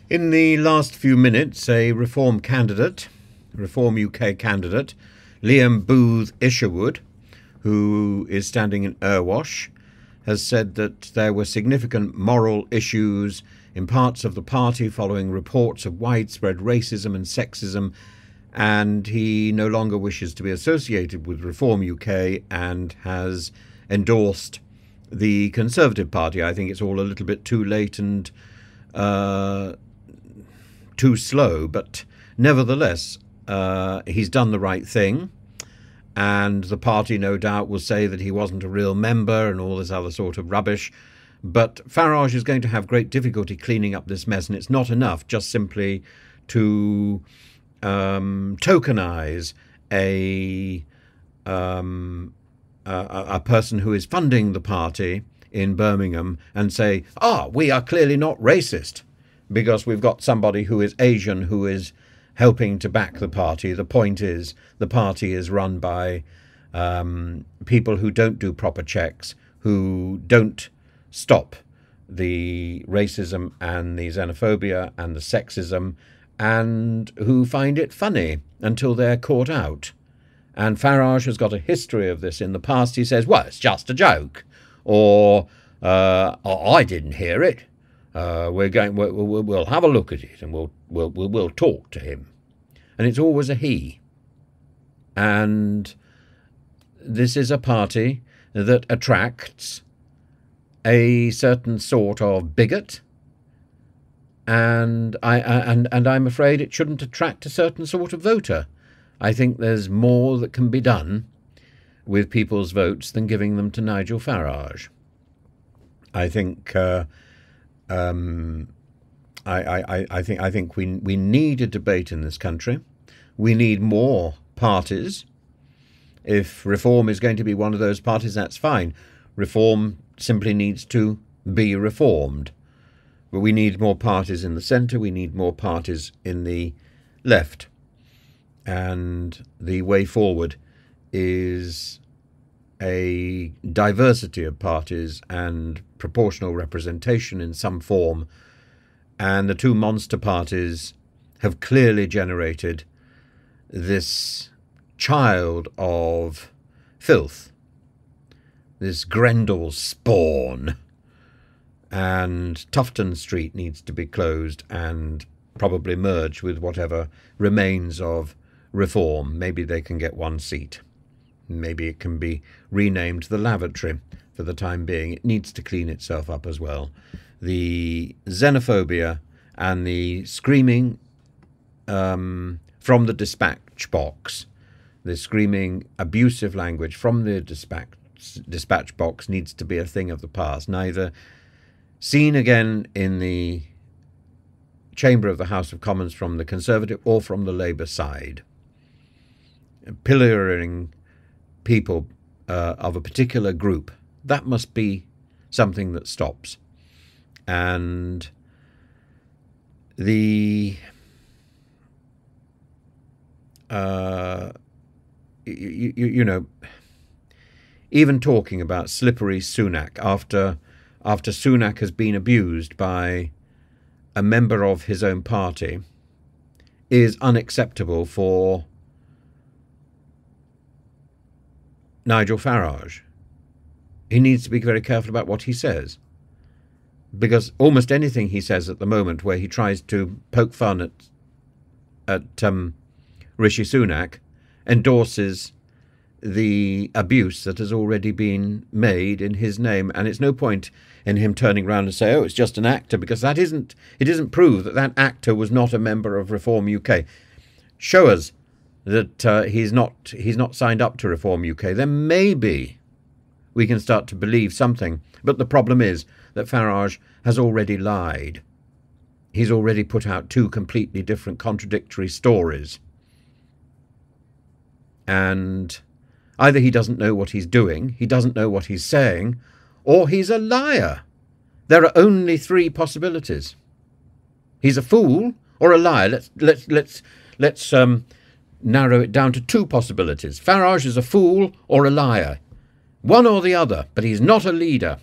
In the last few minutes, a Reform candidate, Reform UK candidate, Liam Booth-Isherwood, who is standing in Irwash, has said that there were significant moral issues in parts of the party following reports of widespread racism and sexism, and he no longer wishes to be associated with Reform UK and has endorsed the Conservative Party. I think it's all a little bit too late and too slow, but nevertheless, he's done the right thing, and the party no doubt will say that he wasn't a real member and all this other sort of rubbish. But Farage is going to have great difficulty cleaning up this mess, and it's not enough just simply to tokenise a person who is funding the party in Birmingham and say, we are clearly not racist because we've got somebody who is Asian who is helping to back the party. The point is, the party is run by people who don't do proper checks, who don't stop the racism and the xenophobia and the sexism, and who find it funny until they're caught out. And Farage has got a history of this in the past. He says, well, it's just a joke, or I didn't hear it. We'll have a look at it and we'll talk to him. And it's always a he. And this is a party that attracts a certain sort of bigot, and I'm afraid it shouldn't attract a certain sort of voter. I think there's more that can be done with people's votes than giving them to Nigel Farage. I think I think we need a debate in this country. We need more parties. If Reform is going to be one of those parties, that's fine. Reform simply needs to be reformed. But we need more parties in the centre. We need more parties in the left. And the way forward is a diversity of parties and proportional representation in some form. And the two monster parties have clearly generated this child of filth, this Grendel spawn. And Tufton Street needs to be closed and probably merged with whatever remains of Reform. Maybe they can get one seat. Maybe it can be renamed the Lavatory for the time being. It needs to clean itself up as well. The xenophobia and the screaming from the dispatch box, the screaming abusive language from the dispatch box needs to be a thing of the past, neither seen again in the chamber of the House of Commons from the Conservative or from the Labour side. Pillorying people of a particular group, that must be something that stops. And the you know, even talking about slippery Sunak after Sunak has been abused by a member of his own party is unacceptable for Nigel Farage. He needs to be very careful about what he says, because almost anything he says at the moment where he tries to poke fun at Rishi Sunak endorses the abuse that has already been made in his name. And it's no point in him turning around and say, it's just an actor, because it isn't proof that that actor was not a member of Reform UK. Show us that he's not signed up to Reform UK. Then maybe we can start to believe something. But the problem is that Farage has already lied. He's already put out two completely different contradictory stories. And either he doesn't know what he's doing, he doesn't know what he's saying, or he's a liar. There are only three possibilities. He's a fool or a liar. Let's narrow it down to two possibilities. Farage is a fool or a liar. One or the other, but he's not a leader.